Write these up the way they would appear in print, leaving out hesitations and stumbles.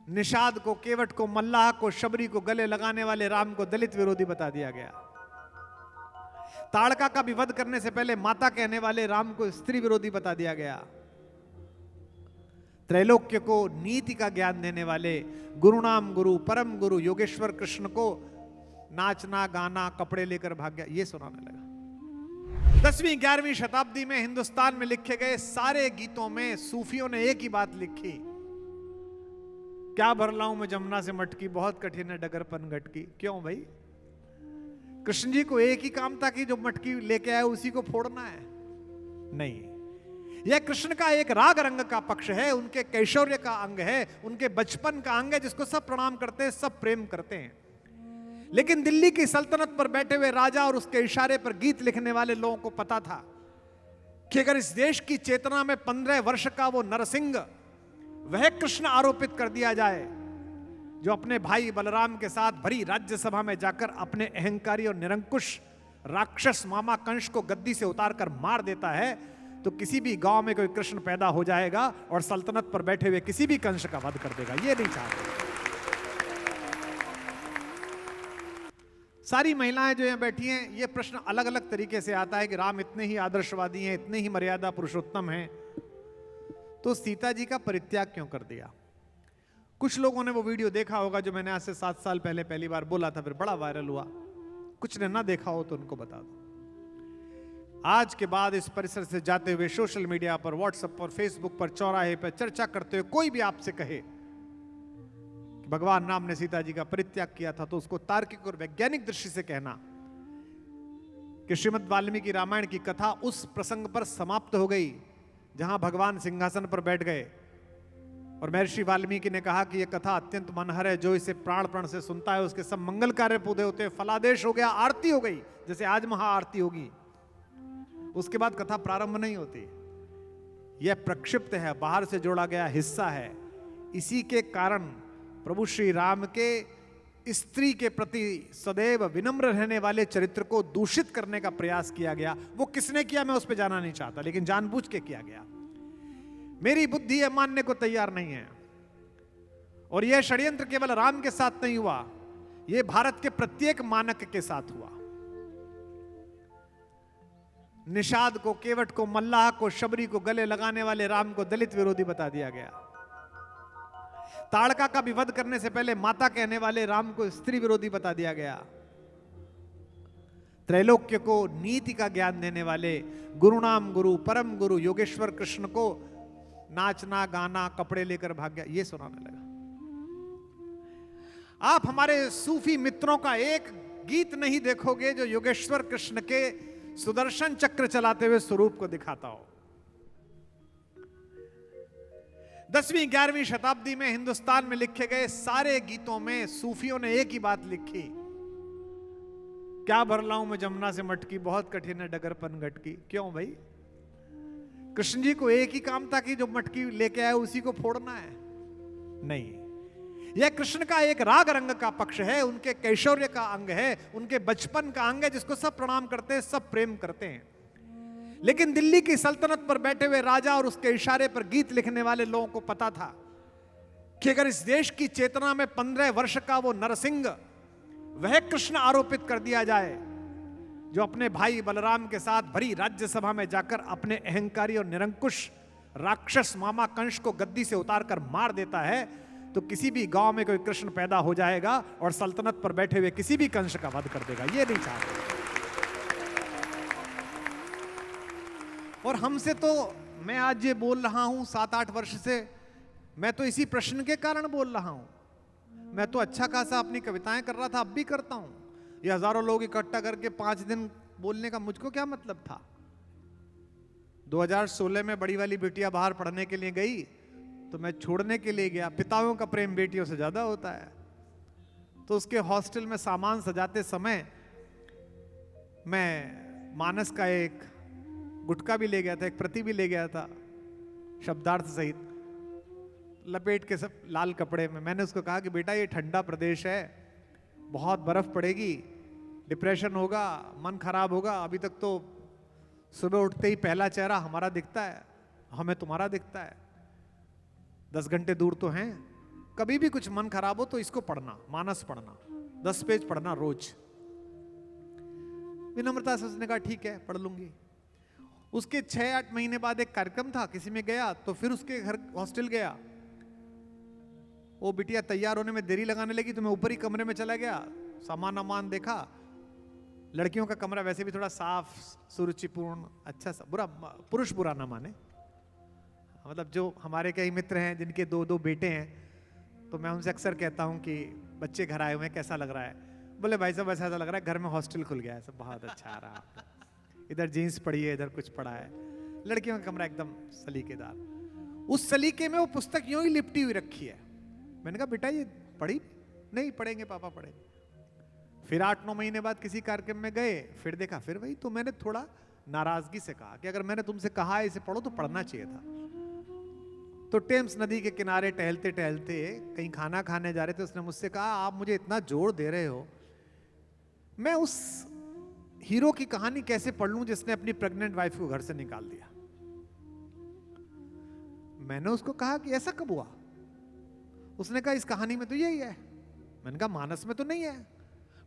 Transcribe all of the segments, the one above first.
निषाद को, केवट को, मल्लाह को, शबरी को गले लगाने वाले राम को दलित विरोधी बता दिया गया। ताड़का का भी वध करने से पहले माता कहने वाले राम को स्त्री विरोधी बता दिया गया। त्रैलोक्य को नीति का ज्ञान देने वाले गुरुनाम गुरु, परम गुरु योगेश्वर कृष्ण को नाचना गाना कपड़े लेकर भाग गया, ये सुनाने लगा। 10वीं 11वीं शताब्दी में हिंदुस्तान में लिखे गए सारे गीतों में सूफियों ने एक ही बात लिखी, क्या भर लाऊं मैं जमुना से मटकी, बहुत कठिन है डगरपन गटकी। क्यों भाई? कृष्ण जी को एक ही काम था कि जो मटकी लेके आए उसी को फोड़ना है? नहीं, यह कृष्ण का एक राग रंग का पक्ष है, उनके कैशोर्य का अंग है, उनके बचपन का अंग है, जिसको सब प्रणाम करते हैं, सब प्रेम करते हैं। लेकिन दिल्ली की सल्तनत पर बैठे हुए राजा और उसके इशारे पर गीत लिखने वाले लोगों को पता था कि अगर इस देश की चेतना में 15 वर्ष का वो नरसिंह, वह कृष्ण आरोपित कर दिया जाए जो अपने भाई बलराम के साथ भरी राज्यसभा में जाकर अपने अहंकारी और निरंकुश राक्षस मामा कंस को गद्दी से उतारकर मार देता है, तो किसी भी गांव में कोई कृष्ण पैदा हो जाएगा और सल्तनत पर बैठे हुए किसी भी कंस का वध कर देगा। ये नहीं चाहते। सारी महिलाएं जो यहाँ बैठी हैं, ये प्रश्न अलग अलग तरीके से आता है कि राम इतने ही आदर्शवादी हैं, इतने ही मर्यादा पुरुषोत्तम हैं, तो सीता जी का परित्याग क्यों कर दिया? कुछ लोगों ने वो वीडियो देखा होगा जो मैंने आज से 7 साल पहले पहली बार बोला था, फिर बड़ा वायरल हुआ। कुछ ने ना देखा हो तो उनको बता दो। आज के बाद इस परिसर से जाते हुए सोशल मीडिया पर, व्हाट्सएप पर, फेसबुक पर, चौराहे पर चर्चा करते हुए कोई भी आपसे कहे कि भगवान राम ने सीता जी का परित्याग किया था, तो उसको तार्किक और वैज्ञानिक दृष्टि से कहना कि श्रीमद् वाल्मीकि रामायण की कथा उस प्रसंग पर समाप्त हो गई जहां भगवान सिंहासन पर बैठ गए और महर्षि वाल्मीकि ने कहा कि यह कथा अत्यंत मनहर है, जो इसे प्राण प्राण से सुनता है उसके सब मंगल कार्य पूरे होते हैं, फलादेश हो गया, आरती हो गई, जैसे आज महाआरती होगी। उसके बाद कथा प्रारंभ नहीं होती। यह प्रक्षिप्त है, बाहर से जोड़ा गया हिस्सा है। इसी के कारण प्रभु श्री राम के स्त्री के प्रति सदैव विनम्र रहने वाले चरित्र को दूषित करने का प्रयास किया गया। वो किसने किया मैं उस पर जाना नहीं चाहता, लेकिन जानबूझ के किया गया। मेरी बुद्धि यह मानने को तैयार नहीं है। और यह षड्यंत्र केवल राम के साथ नहीं हुआ, यह भारत के प्रत्येक मानक के साथ हुआ। निषाद को, केवट को, मल्लाह को, शबरी को गले लगाने वाले राम को दलित विरोधी बता दिया गया। ताड़का का भी वध करने से पहले माता कहने वाले राम को स्त्री विरोधी बता दिया गया। त्रैलोक्य को नीति का ज्ञान देने वाले गुरुनाम गुरु, परम गुरु योगेश्वर कृष्ण को नाचना गाना कपड़े लेकर भाग गया, ये सुनाने लगा। आप हमारे सूफी मित्रों का एक गीत नहीं देखोगे जो योगेश्वर कृष्ण के सुदर्शन चक्र चलाते हुए स्वरूप को दिखाता हो। 10वीं 11वीं शताब्दी में हिंदुस्तान में लिखे गए सारे गीतों में सूफियों ने एक ही बात लिखी, क्या भर लाऊं मैं जमुना से मटकी, बहुत कठिन है डगरपन गटकी। क्यों भाई? कृष्ण जी को एक ही काम था कि जो मटकी लेके आए उसी को फोड़ना है? नहीं, यह कृष्ण का एक राग रंग का पक्ष है, उनके कैशोर्य का अंग है, उनके बचपन का अंग है, जिसको सब प्रणाम करते हैं, सब प्रेम करते हैं। लेकिन दिल्ली की सल्तनत पर बैठे हुए राजा और उसके इशारे पर गीत लिखने वाले लोगों को पता था कि अगर इस देश की चेतना में 15 वर्ष का वो नरसिंह, वह कृष्ण आरोपित कर दिया जाए जो अपने भाई बलराम के साथ भरी राज्यसभा में जाकर अपने अहंकारी और निरंकुश राक्षस मामा कंस को गद्दी से उतारकर मार देता है, तो किसी भी गांव में कोई कृष्ण पैदा हो जाएगा और सल्तनत पर बैठे हुए किसी भी कंस का वध कर देगा। ये नहीं चाहते। और हमसे तो, मैं आज ये बोल रहा हूं 7-8 वर्ष से, मैं तो इसी प्रश्न के कारण बोल रहा हूं। मैं तो अच्छा खासा अपनी कविताएं कर रहा था, अब भी करता हूं। ये हजारों लोग इकट्ठा करके 5 दिन बोलने का मुझको क्या मतलब था? 2016 में बड़ी वाली बेटियां बाहर पढ़ने के लिए गई तो मैं छोड़ने के लिए गया। पिताओं का प्रेम बेटियों से ज्यादा होता है। तो उसके हॉस्टल में सामान सजाते समय मैं मानस का एक गुटका भी ले गया था, एक प्रति भी ले गया था, शब्दार्थ सहित लपेट के, सब लाल कपड़े में। मैंने उसको कहा कि बेटा ये ठंडा प्रदेश है, बहुत बर्फ पड़ेगी, डिप्रेशन होगा, मन खराब होगा। अभी तक तो सुबह उठते ही पहला चेहरा हमारा दिखता है, हमें तुम्हारा दिखता है। 10 घंटे दूर तो हैं, कभी भी कुछ मन खराब हो तो इसको पढ़ना, मानस पढ़ना, 10 पेज पढ़ना रोज। विनम्रता से उसने कहा ठीक है पढ़ लूंगी। उसके 6-8 महीने बाद एक कार्यक्रम था, किसी में गया तो फिर उसके घर हॉस्टल गया। वो बिटिया तैयार होने में देरी लगाने लगी तो मैं ऊपर ही कमरे में चला गया, सामान अमान देखा। लड़कियों का कमरा वैसे भी थोड़ा साफ सुरुचिपूर्ण अच्छा सा, बुरा पुरुष बुरा ना माने, मतलब जो हमारे कई मित्र हैं जिनके 2-2 बेटे हैं, तो मैं उनसे अक्सर कहता हूं कि बच्चे घर आए हुए हैं कैसा लग रहा है, बोले भाई साहब ऐसा लग रहा है घर में हॉस्टल खुल गया है, सब बहुत अच्छा आ रहा है, इधर जीन्स पड़ी है इधर कुछ पड़ा है। लड़कियों का कमरा एकदम सलीकेदार। उस सलीके में वो पुस्तक यूं ही लिपटी हुई रखी है। मैंने कहा बेटा ये पढ़ी? नहीं पढ़ेंगे पापा पढ़ेंगे। फिर 8-9 महीने बाद किसी कार्यक्रम में गए, फिर देखा फिर वही। तो मैंने थोड़ा नाराजगी से कहा कि अगर मैंने तुमसे कहा है इसे पढ़ो तो पढ़ना चाहिए था। तो टेम्स नदी के किनारे टहलते टहलते कहीं खाना खाने जा रहे थे, उसने मुझसे कहा आप मुझे इतना जोर दे रहे हो, मैं उस हीरो की कहानी कैसे पढ़ लूं जिसने अपनी प्रेग्नेंट वाइफ को घर से निकाल दिया। मैंने उसको कहा कि ऐसा कब हुआ? उसने कहा इस कहानी में तो यही है। मैंने कहा मानस में तो नहीं है।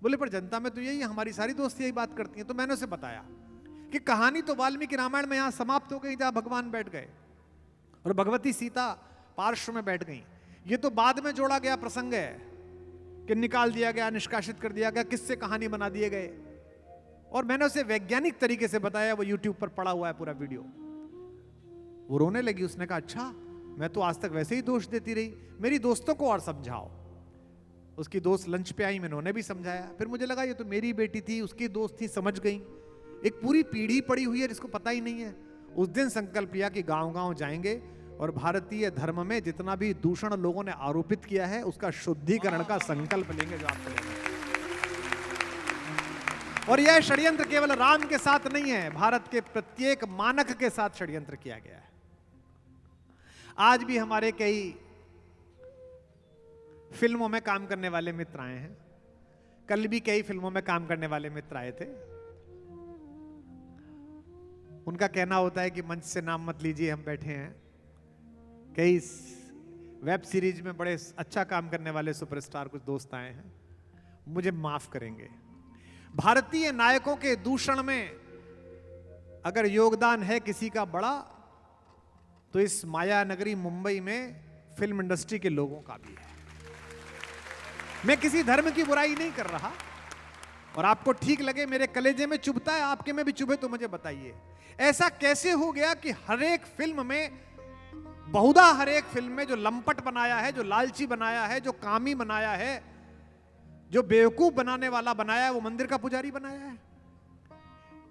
बोले पर जनता में तो यही है, हमारी सारी दोस्त यही बात करती हैं। तो मैंने उसे बताया कि कहानी तो वाल्मीकि रामायण में यहां समाप्त हो गई जहां भगवान बैठ गए और भगवती सीता पार्श्व में बैठ गई। ये तो बाद में जोड़ा गया प्रसंग है कि निकाल दिया गया, निष्कासित कर दिया गया, किससे कहानी बना दिए गए। और मैंने उसे वैज्ञानिक तरीके से बताया, वो यूट्यूब पर पड़ा हुआ है पूरा वीडियो। वो रोने लगी, उसने कहा अच्छा मैं तो आज तक वैसे ही दोष देती रही, मेरी दोस्तों को और समझाओ। उसकी दोस्त लंच पे आई, मैंने उन्हें भी समझाया। फिर मुझे लगा ये तो मेरी बेटी थी, उसकी दोस्त थी, समझ गई। एक पूरी पीढ़ी पड़ी हुई है जिसको पता ही नहीं है। उस दिन संकल्प लिया कि गांव-गांव जाएंगे और भारतीय धर्म में जितना भी दूषण लोगों ने आरोपित किया है उसका शुद्धिकरण का संकल्प लेंगे जो आपको लेना है। और यह षड्यंत्र केवल राम के साथ नहीं है, भारत के प्रत्येक मानक के साथ षड्यंत्र किया गया है। आज भी हमारे कई फिल्मों में काम करने वाले मित्र आए हैं, कल भी कई फिल्मों में काम करने वाले मित्र आए थे। उनका कहना होता है कि मंच से नाम मत लीजिए, हम बैठे हैं। कई वेब सीरीज में बड़े अच्छा काम करने वाले सुपरस्टार कुछ दोस्त आए हैं, मुझे माफ करेंगे। भारतीय नायकों के दूषण में अगर योगदान है किसी का बड़ा, तो इस माया नगरी मुंबई में फिल्म इंडस्ट्री के लोगों का भी है। मैं किसी धर्म की बुराई नहीं कर रहा, और आपको ठीक लगे, मेरे कलेजे में चुभता है, आपके में भी चुभे तो मुझे बताइए ऐसा कैसे हो गया कि हर एक फिल्म में, बहुधा हर एक फिल्म में जो लंपट बनाया है, जो लालची बनाया है, जो कामी बनाया है, जो बेवकूफ बनाने वाला बनाया है, वो मंदिर का पुजारी बनाया है।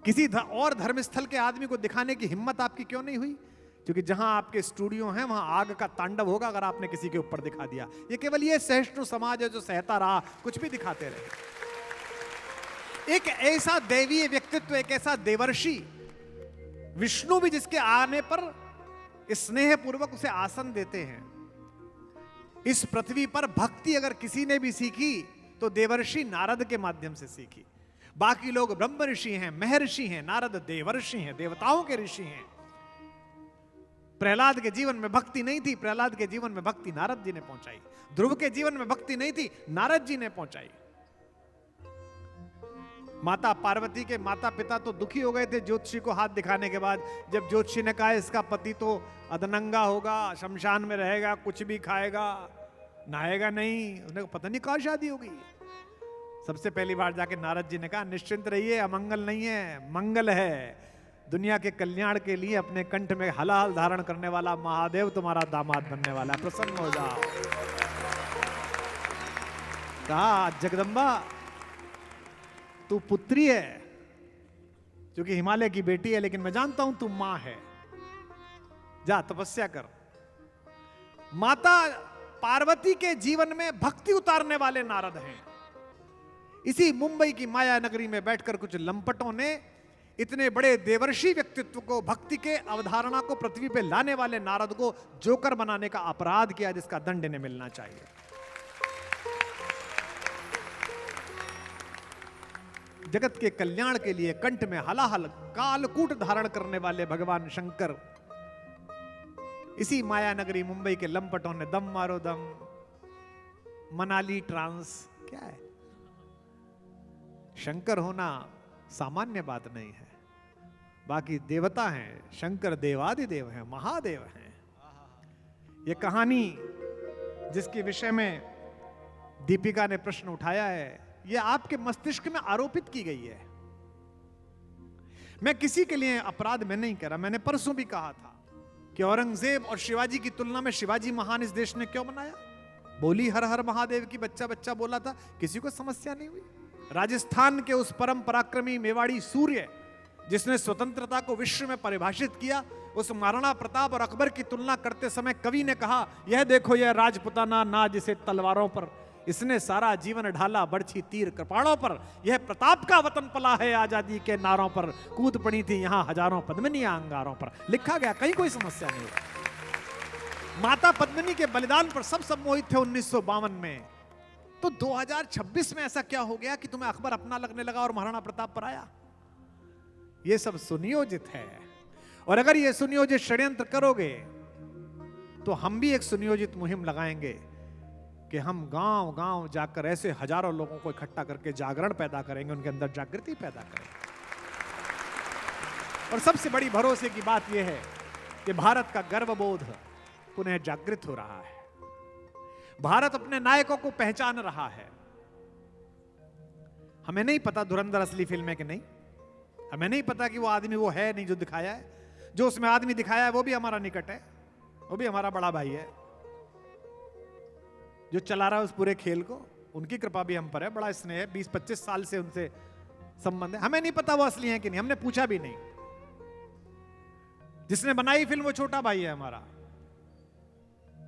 किसी और धर्मस्थल के आदमी को दिखाने की हिम्मत आपकी क्यों नहीं हुई? क्योंकि जहां आपके स्टूडियो हैं वहां आग का तांडव होगा अगर आपने किसी के ऊपर दिखा दिया। ये केवल ये सहिष्णु समाज है जो सहता रहा, कुछ भी दिखाते रहे। एक ऐसा दैवीय व्यक्तित्व, एक ऐसा देवर्षि विष्णु भी जिसके आने पर स्नेह पूर्वक उसे आसन देते हैं। इस पृथ्वी पर भक्ति अगर किसी ने भी सीखी तो देवर्षि नारद के माध्यम से सीखी। बाकी लोग ब्रह्म ऋषि हैं, महर्षि हैं, नारद देवर्षि हैं, देवताओं के ऋषि हैं। प्रहलाद के जीवन में भक्ति नहीं थी, प्रहलाद के जीवन में भक्ति नारद जी ने पहुंचाई। ध्रुव के जीवन में भक्ति नहीं थी, नारद जी ने पहुंचाई। माता पार्वती के माता पिता तो दुखी हो गए थे ज्योतिषी को हाथ दिखाने के बाद, जब ज्योतिषी ने कहा इसका पति तो अधनंगा होगा, शमशान में रहेगा, कुछ भी खाएगा, नहाएगा नहीं। उन्हें पता नहीं कहाँ शादी होगी। सबसे पहली बार जाके नारद जी ने कहा निश्चिंत रहिए, अमंगल नहीं है, मंगल है। दुनिया के कल्याण के लिए अपने कंठ में हलाल धारण करने वाला महादेव तुम्हारा दामाद बनने वाला है, प्रसन्न हो जाओ। कहा जगदम्बा तू पुत्री है, क्योंकि हिमालय की बेटी है, लेकिन मैं जानता हूं तू मां है, जा तपस्या कर। माता पार्वती के जीवन में भक्ति उतारने वाले नारद हैं। इसी मुंबई की माया नगरी में बैठकर कुछ लंपटों ने इतने बड़े देवर्षि व्यक्तित्व को, भक्ति के अवधारणा को पृथ्वी पे लाने वाले नारद को जोकर बनाने का अपराध किया, जिसका दंड इन्हें मिलना चाहिए। जगत के कल्याण के लिए कंठ में हलाहल कालकूट धारण करने वाले भगवान शंकर, इसी माया नगरी मुंबई के लंपटों ने दम मारो दम, मनाली ट्रांस क्या है? शंकर होना सामान्य बात नहीं है। बाकी देवता हैं, शंकर देवादिदेव हैं, महादेव हैं। ये कहानी जिसके विषय में दीपिका ने प्रश्न उठाया है, ये आपके मस्तिष्क में आरोपित की गई है। मैं किसी के लिए अपराध में नहीं कर रहा। मैंने परसों भी कहा था कि औरंगजेब और शिवाजी की तुलना में शिवाजी महान इस देश ने क्यों बनाया? बोली हर हर महादेव की बच्चा बच्चा बोला था, किसी को समस्या नहीं हुई। राजस्थान के उस परम पराक्रमी मेवाड़ी सूर्य जिसने स्वतंत्रता को विश्व में परिभाषित किया, उस महाराणा प्रताप और अकबर की तुलना करते समय कवि ने कहा, यह देखो यह राजपुताना नाज इसे तलवारों पर, इसने सारा जीवन ढाला बरछी तीर कृपाणों पर, यह प्रताप का वतन पला है आजादी के नारों पर, कूद पड़ी थी यहां हजारों पद्मिनियां अंगारों पर। लिखा गया, कहीं कोई समस्या नहीं हुई। माता पद्मिनी के बलिदान पर सब सम्मोहित थे 1952 में। तो 2026 में ऐसा क्या हो गया कि तुम्हें अकबर अपना लगने लगा और महाराणा प्रताप पर आया? ये सब सुनियोजित है। और अगर ये सुनियोजित षड्यंत्र करोगे तो हम भी एक सुनियोजित मुहिम लगाएंगे कि हम गांव गांव जाकर ऐसे हजारों लोगों को इकट्ठा करके जागरण पैदा करेंगे, उनके अंदर जागृति पैदा करेंगे। और सबसे बड़ी भरोसे की बात यह है कि भारत का गर्वबोध पुनः जागृत हो रहा है। भारत अपने नायकों को पहचान रहा है। हमें नहीं पता धुरंधर असली फिल्म है कि नहीं, हमें नहीं पता कि वो आदमी वो है नहीं जो दिखाया है। जो उसमें आदमी दिखाया है वो भी हमारा निकट है, वो भी हमारा बड़ा भाई है। जो चला रहा है उस पूरे खेल को, उनकी कृपा भी हम पर है, बड़ा स्नेह है। 20-25 साल से उनसे संबंध है। हमें नहीं पता वो असली है कि नहीं, हमने पूछा भी नहीं। जिसने बनाई फिल्म वो छोटा भाई है हमारा,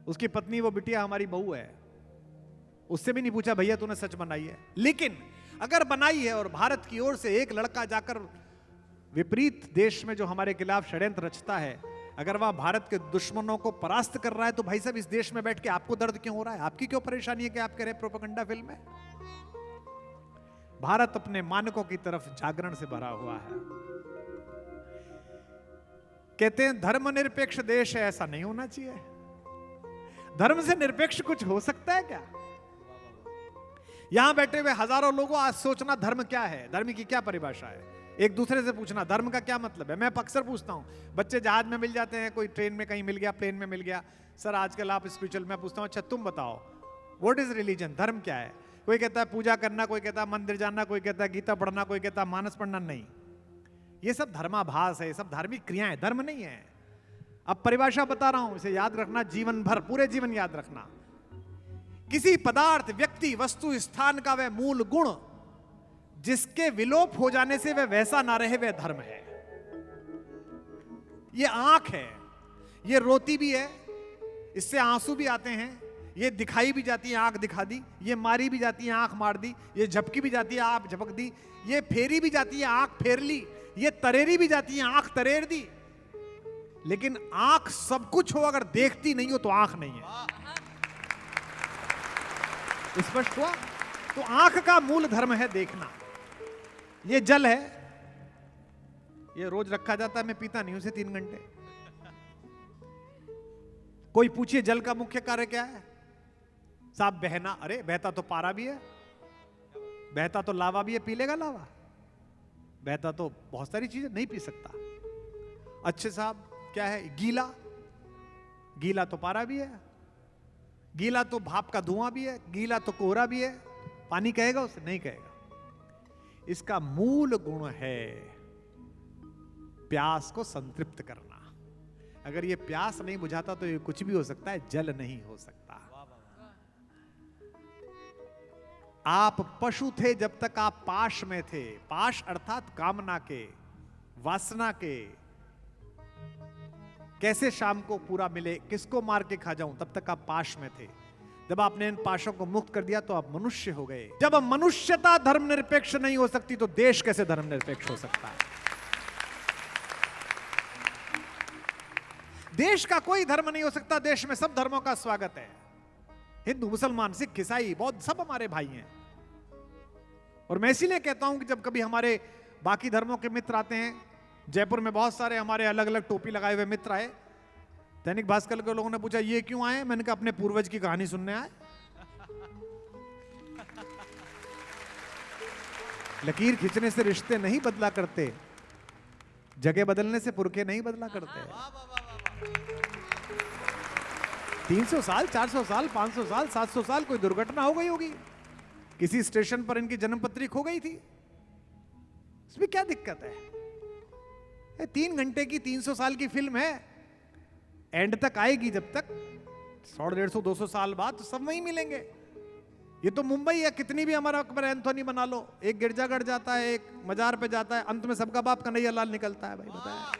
उसकी पत्नी वो बिटिया हमारी बहू है, उससे भी नहीं पूछा भैया तूने सच बनाई है। लेकिन अगर बनाई है और भारत की ओर से एक लड़का जाकर विपरीत देश में जो हमारे खिलाफ षड्यंत्र रचता है, अगर वह भारत के दुश्मनों को परास्त कर रहा है, तो भाई साहब इस देश में बैठ के आपको दर्द क्यों हो रहा है? आपकी क्यों परेशानी है कि आप कह रहे प्रोपेगेंडा फिल्म है? भारत अपने मानकों की तरफ जागरण से भरा हुआ है। कहते हैं धर्मनिरपेक्ष देश है, ऐसा नहीं होना चाहिए। धर्म से निरपेक्ष कुछ हो सकता है क्या? यहां बैठे हुए हजारों लोगों आज सोचना धर्म क्या है, धर्म की क्या परिभाषा है, एक दूसरे से पूछना धर्म का क्या मतलब है। मैं अक्सर पूछता हूं, बच्चे जहाज में मिल जाते हैं, कोई ट्रेन में कहीं मिल गया, प्लेन में मिल गया, सर आजकल आप स्पिरिचुअल, मैं पूछता हूं अच्छा तुम बताओ व्हाट इज रिलीजन, धर्म क्या है? कोई कहता है पूजा करना, कोई कहता है मंदिर जाना, कोई कहता है गीता पढ़ना, कोई कहता है मानस पढ़ना। नहीं, ये सब धर्माभास है, ये सब धार्मिक क्रियाएं, धर्म नहीं है। अब परिभाषा बता रहा हूं, इसे याद रखना जीवन भर, पूरे जीवन याद रखना। किसी पदार्थ, व्यक्ति, वस्तु, स्थान का वह मूल गुण जिसके विलोप हो जाने से वह वैसा ना रहे, वह धर्म है। ये आंख है, ये रोती भी है, इससे आंसू भी आते हैं, ये दिखाई भी जाती है, आंख दिखा दी, ये मारी भी जाती है, आंख मार दी, ये झपकी भी जाती है, आंख झपक दी, ये फेरी भी जाती है, आंख फेर ली, ये तरेरी भी जाती है, आंख तरेर दी। लेकिन आंख सब कुछ हो, अगर देखती नहीं हो तो आंख नहीं है। स्पष्ट हुआ? तो आंख का मूल धर्म है देखना। ये जल है, ये रोज रखा जाता है, मैं पीता नहीं उसे 3 घंटे। कोई पूछिए जल का मुख्य कार्य क्या है? साहब बहना, अरे बहता तो पारा भी है, बहता तो लावा भी है, पी लेगा लावा? बहता तो बहुत सारी चीजें नहीं पी सकता। अच्छे साहब क्या है? गीला, गीला तो पारा भी है, गीला तो भाप का धुआं भी है, गीला तो कोहरा भी है। पानी कहेगा उसे? नहीं कहेगा। इसका मूल गुण है प्यास को संतृप्त करना। अगर ये प्यास नहीं बुझाता तो ये कुछ भी हो सकता है, जल नहीं हो सकता। आप पशु थे जब तक आप पाश में थे, पाश अर्थात कामना के, वासना के, कैसे शाम को पूरा मिले, किसको मार के खा जाऊं, तब तक आप पाश में थे। जब आपने इन पाशों को मुक्त कर दिया तो आप मनुष्य हो गए। जब मनुष्यता धर्मनिरपेक्ष नहीं हो सकती तो देश कैसे धर्मनिरपेक्ष हो सकता है? देश का कोई धर्म नहीं हो सकता, देश में सब धर्मों का स्वागत है। हिंदू, मुसलमान, सिख, ईसाई, बौद्ध, सब हमारे भाई हैं। और मैं इसीलिए कहता हूं कि जब कभी हमारे बाकी धर्मों के मित्र आते हैं, जयपुर में बहुत सारे हमारे अलग अलग टोपी लगाए हुए मित्र आए, दैनिक भास्कर के लोगों ने पूछा ये क्यों आए? मैंने कहा अपने पूर्वज की कहानी सुनने आए। लकीर खींचने से रिश्ते नहीं बदला करते, जगह बदलने से पुरखे नहीं बदला करते। 300 साल, 400 साल, 500 साल, 700 साल कोई दुर्घटना हो गई होगी, किसी स्टेशन पर इनकी जन्मपत्री खो गई थी, इसमें क्या दिक्कत है? 3 घंटे की 300 साल की फिल्म है, एंड तक आएगी, जब तक 100, 150, 200 साल बाद तो सब वहीं मिलेंगे। ये तो मुंबई है, कितनी भी हमारा अकबर एंथोनी बना लो, एक गिरजाघर जाता है, एक मजार पे जाता है, अंत में सबका बाप कन्हैया लाल निकलता है। भाई बताया,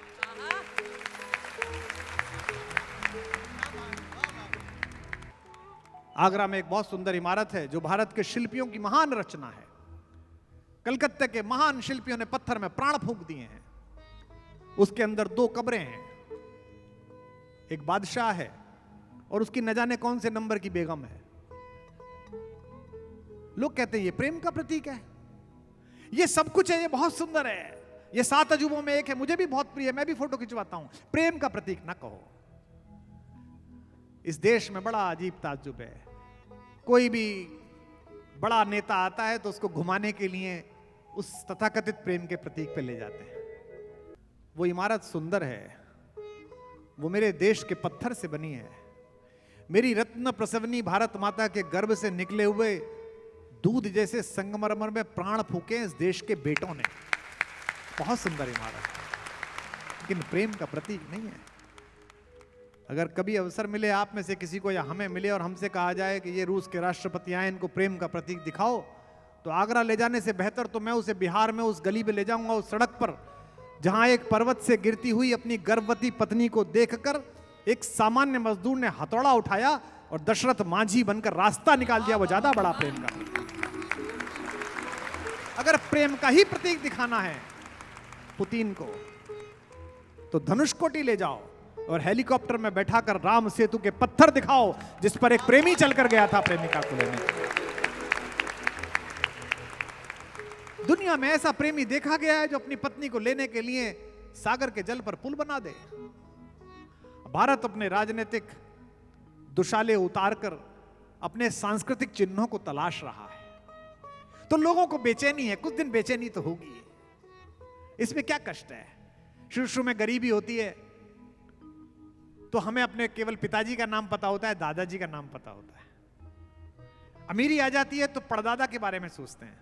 आगरा में एक बहुत सुंदर इमारत है जो भारत के शिल्पियों की महान रचना है। कलकत्ते के महान शिल्पियों ने पत्थर में प्राण फूंक दिए हैं। उसके अंदर 2 कब्रें हैं, एक बादशाह है और उसकी न जाने कौन से नंबर की बेगम है। लोग कहते हैं ये प्रेम का प्रतीक है, ये सब कुछ है, ये बहुत सुंदर है, ये 7 अजूबों में एक है, मुझे भी बहुत प्रिय है, मैं भी फोटो खिंचवाता हूं। प्रेम का प्रतीक ना कहो। इस देश में बड़ा अजीब ताज्जुब है, कोई भी बड़ा नेता आता है तो उसको घुमाने के लिए उस तथाकथित प्रेम के प्रतीक पे ले जाते हैं। वो इमारत सुंदर है, वो मेरे देश के पत्थर से बनी है, मेरी रत्न प्रसवनी भारत माता के गर्भ से निकले हुए दूध जैसे संगमरमर में प्राण फूके इस देश के बेटों ने। बहुत सुंदर इमारत, लेकिन प्रेम का प्रतीक नहीं है। अगर कभी अवसर मिले आप में से किसी को या हमें मिले और हमसे कहा जाए कि ये रूस के राष्ट्रपति आए, इनको प्रेम का प्रतीक दिखाओ, तो आगरा ले जाने से बेहतर तो मैं उसे बिहार में उस गली पे ले जाऊंगा, उस सड़क पर जहां एक पर्वत से गिरती हुई अपनी गर्भवती पत्नी को देखकर एक सामान्य मजदूर ने हथौड़ा उठाया और दशरथ मांझी बनकर रास्ता निकाल दिया। वो ज्यादा बड़ा प्रेम का प्रतीक। अगर प्रेम का ही प्रतीक दिखाना है पुतिन को, तो धनुषकोटी ले जाओ और हेलीकॉप्टर में बैठाकर राम सेतु के पत्थर दिखाओ जिस पर एक प्रेमी चलकर गया था प्रेमिका को लेने। दुनिया में ऐसा प्रेमी देखा गया है जो अपनी पत्नी को लेने के लिए सागर के जल पर पुल बना दे। भारत अपने राजनीतिक दुशाले उतारकर अपने सांस्कृतिक चिन्हों को तलाश रहा है, तो लोगों को बेचैनी है, कुछ दिन बेचैनी तो होगी। इसमें क्या कष्ट है? शुरू में गरीबी होती है तो हमें अपने केवल पिताजी का नाम पता होता है, दादाजी का नाम पता होता है। अमीरी आ जाती है तो परदादा के बारे में सोचते हैं,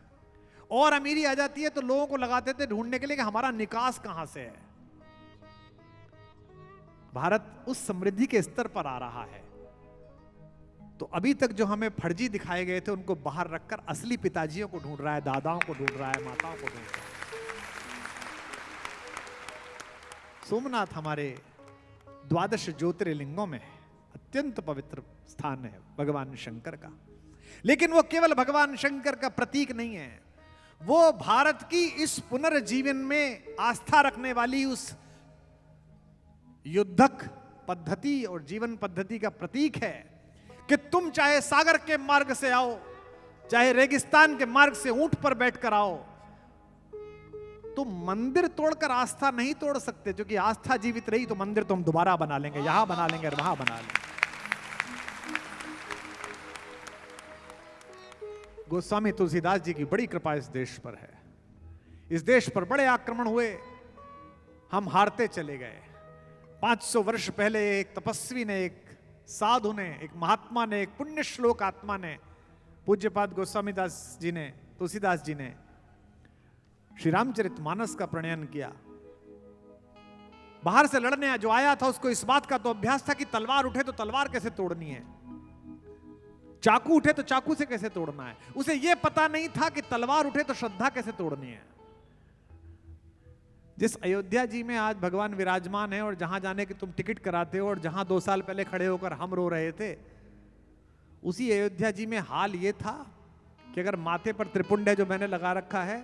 और अमीरी आ जाती है तो लोगों को लगाते थे ढूंढने के लिए कि हमारा निकास कहां से है। भारत उस समृद्धि के स्तर पर आ रहा है, तो अभी तक जो हमें फर्जी दिखाए गए थे उनको बाहर रखकर असली पिताजियों को ढूंढ रहा है, दादाओं को ढूंढ रहा है, माताओं को ढूंढ रहा है। सोमनाथ हमारे 12 ज्योतिर्लिंगों में अत्यंत पवित्र स्थान है भगवान शंकर का, लेकिन वो केवल भगवान शंकर का प्रतीक नहीं है, वो भारत की इस पुनर्जीवन में आस्था रखने वाली उस युद्धक पद्धति और जीवन पद्धति का प्रतीक है कि तुम चाहे सागर के मार्ग से आओ, चाहे रेगिस्तान के मार्ग से ऊंट पर बैठकर आओ, तुम मंदिर तोड़कर आस्था नहीं तोड़ सकते, क्योंकि आस्था जीवित रही तो मंदिर तो हम दोबारा बना लेंगे, यहां बना लेंगे, वहां बना लेंगे। गोस्वामी तुलसीदास जी की बड़ी कृपा इस देश पर है। इस देश पर बड़े आक्रमण हुए, हम हारते चले गए। 500 वर्ष पहले एक तपस्वी ने, एक साधु ने, एक महात्मा ने, एक पुण्य श्लोक आत्मा ने, पूज्यपाद गोस्वामी दास जी ने, तुलसीदास जी ने श्री रामचरितमानस का प्रणयन किया। बाहर से लड़ने जो आया था उसको इस बात का तो अभ्यास था कि तलवार उठे तो तलवार कैसे तोड़नी है, चाकू उठे तो चाकू से कैसे तोड़ना है। उसे यह पता नहीं था कि तलवार उठे तो श्रद्धा कैसे तोड़नी है। जिस अयोध्या जी में आज भगवान विराजमान है और जहां जाने की तुम टिकट कराते हो और जहां 2 साल पहले खड़े होकर हम रो रहे थे, उसी अयोध्या जी में हाल यह था कि अगर माथे पर त्रिपुंड है जो मैंने लगा रखा है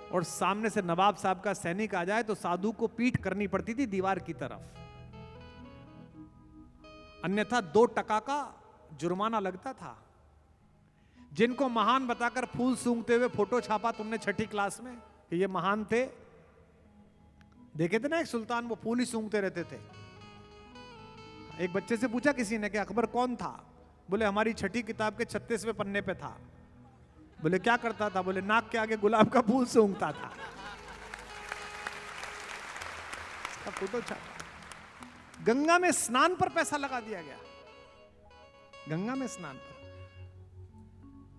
और सामने से नवाब साहब का सैनिक आ जाए तो साधु को पीठ करनी पड़ती थी दीवार की तरफ, अन्यथा 2 टका का जुर्माना लगता था। जिनको महान बताकर फूल सूंघते हुए फोटो छापा तुमने 6ठी क्लास में कि ये महान थे, देखे थे ना एक सुल्तान, वो फूल ही सूंघते रहते थे। एक बच्चे से पूछा किसी ने कि अकबर कौन था, बोले हमारी 6ठी किताब के 36वें पन्ने पे था। बोले क्या करता था? बोले नाक के आगे गुलाब का फूल सूंघता था। फोटो छापा। गंगा में स्नान पर पैसा लगा दिया गया, गंगा में स्नान पर।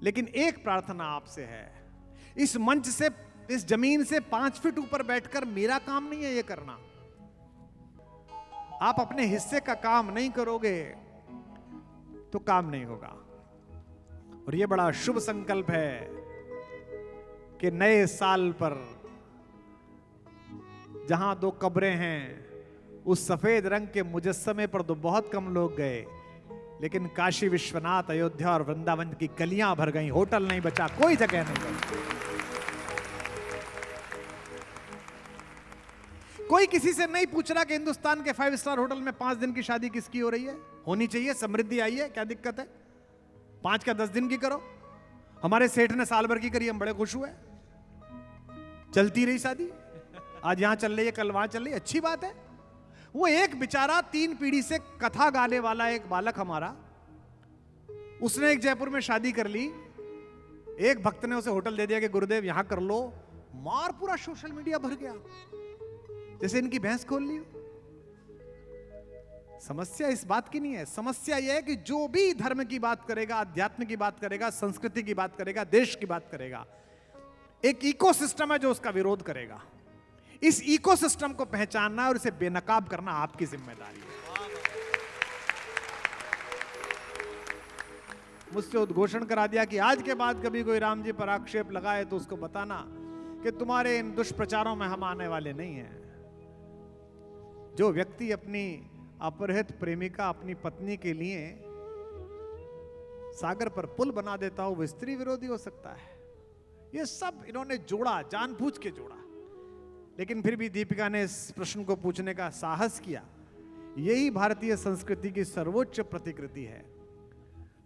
लेकिन एक प्रार्थना आपसे है, इस मंच से, इस जमीन से 5 फीट ऊपर बैठकर मेरा काम नहीं है ये करना। आप अपने हिस्से का काम नहीं करोगे तो काम नहीं होगा। और ये बड़ा शुभ संकल्प है कि नए साल पर जहां 2 कब्रें हैं, उस सफेद रंग के मुजस्समे पर तो बहुत कम लोग गए, लेकिन काशी विश्वनाथ, अयोध्या और वृंदावन की गलियां भर गई, होटल नहीं बचा, कोई जगह नहीं बची। कोई किसी से नहीं पूछ रहा कि हिंदुस्तान के 5 स्टार होटल में 5 दिन की शादी किसकी हो रही है। होनी चाहिए, समृद्धि आई है, क्या दिक्कत है? 5 का 10 दिन की करो। हमारे सेठ ने साल भर की करी, हम बड़े खुश हुए। चलती रही शादी, आज यहां चल रही है, कल वहां चल रही है, अच्छी बात है। वो एक बेचारा 3 पीढ़ी से कथा गाने वाला एक बालक हमारा, उसने एक जयपुर में शादी कर ली, एक भक्त ने उसे होटल दे दिया कि गुरुदेव यहां कर लो, मार पूरा सोशल मीडिया भर गया, जैसे इनकी भैंस खोल ली। समस्या इस बात की नहीं है, समस्या यह है कि जो भी धर्म की बात करेगा, अध्यात्म की बात करेगा, संस्कृति की बात करेगा, देश की बात करेगा, एक इकोसिस्टम है जो उसका विरोध करेगा। इस इकोसिस्टम को पहचानना और इसे बेनकाब करना आपकी जिम्मेदारी है। मुझसे उद्घोषण करा दिया कि आज के बाद कभी कोई राम जी पर आक्षेप लगाए तो उसको बताना कि तुम्हारे इन दुष्प्रचारों में हम आने वाले नहीं हैं। जो व्यक्ति अपनी अपहृत प्रेमिका, अपनी पत्नी के लिए सागर पर पुल बना देता हो, वो स्त्री विरोधी हो सकता है। ये सब इन्होंने जोड़ा, जानबूझ के जोड़ा, लेकिन फिर भी दीपिका ने इस प्रश्न को पूछने का साहस किया। यही भारतीय संस्कृति की सर्वोच्च प्रतिकृति है।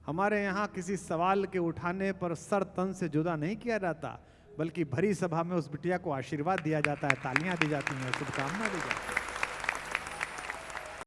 हमारे यहाँ किसी सवाल के उठाने पर सर तन से जुदा नहीं किया जाता, बल्कि भरी सभा में उस बिटिया को आशीर्वाद दिया जाता है, तालियां दी जाती हैं, शुभकामना दी जाती है।